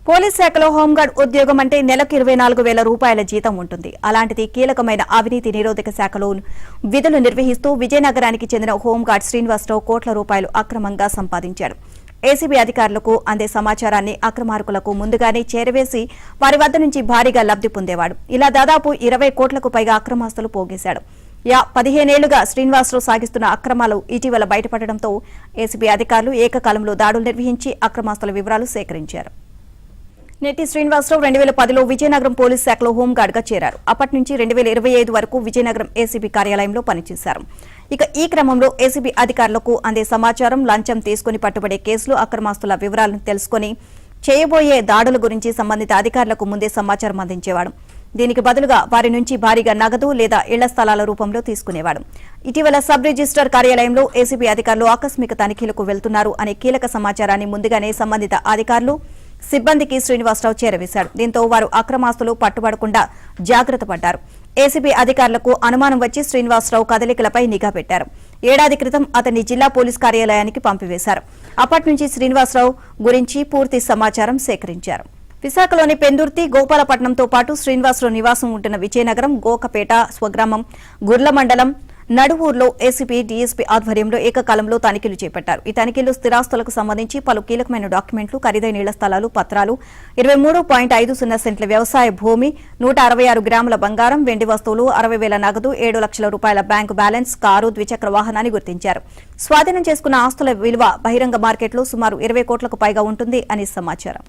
Police శాఖలో home guard ఉద్యోగం అంటే నెలకు 24,000 రూపాయల జీతం ఉంటుంది. అలాంటిది కీలకమైన అవినీతి నిరోధక శాఖలో విధులు నిర్వహిస్తూ విజయనగరానికి చెందిన హోంగార్డ్ శ్రీనివాసరావు కోట్ల రూపాయలు అక్రమంగా సంపాదించాడు. ఏసీబీ అధికారులకు అందే సమాచారాన్ని అక్రమార్కులకు ముందుగానే చేరవేసి వారి వద్ద నుంచి భారీగా లబ్ది పొందేవాడు. ఇలా దాదాపు 20 కోట్లకు పైగా అక్రమాస్తులు పోగేశాడు. 15 ఏళ్లుగా శ్రీనివాసరావు సాగిస్తున్న అక్రమాలు ఇటీవల బయటపడడంతో ఏసీబీ అధికారులు ఏకకాలంలో దాడులు నిర్వహించి అక్రమాస్తుల వివరాలు సేకరించారు. నెట్టి శ్రీనివాసరావు 2010లో విజయనగరం పోలీస్ శాఖలో హోంగార్డ్గా చేరారు. అప్పటి నుంచి 2025 వరకు విజయనగరం ఏసీబీ కార్యాలయంలో పనిచేశారు. ఇక ఈ క్రమంలో ఏసీబీ అధికారులకు అందే సమాచారం, లంచం తీసుకుని పట్టుబడే కేసులు, అక్రమాస్తుల వివరాలను తెలుసుకుని చేయబోయే దాడుల గురించి సంబంధిత అధికారులకు ముందే సమాచారం అందించేవాడు. దీనికి బదులుగా వారి నుంచి భారీగా నగదు లేదా ఇళ్ల స్థలాల రూపంలో తీసుకునేవాడు. ఇటీవల సబ్ రిజిస్టర్ కార్యాలయంలో ఏసీబీ అధికారులు ఆకస్మిక తనిఖీలకు వెళ్తున్నారు అనే కీలక సమాచారాన్ని ముందుగానే సంబంధిత అధికారులు, సిబ్బందికి శ్రీనివాసరావు చేరవేశాడు. దీంతో వారు అక్రమాస్తులు పట్టుబడకుండా జాగ్రత్త పడ్డారు. ఏసీబీ అధికారులకు అనుమానం వచ్చి శ్రీనివాసరావు కదలికలపై నిఘా పెట్టారు. ఏడాది క్రితం అతన్ని జిల్లా పోలీస్ కార్యాలయానికి పంపివేశారు. అప్పటి నుంచి శ్రీనివాసరావు గురించి పూర్తి సమాచారం సేకరించారు. విశాఖలోని పెందుర్తి, గోపాలపట్నంతో పాటు శ్రీనివాసరావు నివాసం ఉంటున్న విజయనగరం, గోకపేట స్వగ్రామం, గుర్ల మండలం, నడువూరులో ఏసీబీ, డీఎస్పీ ఆధ్వర్యంలో ఏకకాలంలో తనిఖీలు చేపట్టారు. ఈ తనిఖీల్లో స్థిరాస్తులకు సంబంధించి పలు కీలకమైన డాక్యుమెంట్లు, ఖరీదైన ఇళ్ల స్థలాలు, పత్రాలు, 23.50 సెంట్ల వ్యవసాయ భూమి, 166 గ్రాముల బంగారం, వెండి వస్తువులు, 60,000 నగదు, 7 లక్షల రూపాయల బ్యాంకు బ్యాలెన్స్, కారు, ద్విచక్ర వాహనాన్ని గుర్తించారు. స్వాధీనం చేసుకున్న ఆస్తుల విలువ బహిరంగ మార్కెట్లో సుమారు 20 కోట్లకు పైగా ఉంటుంది అని సమాచారం.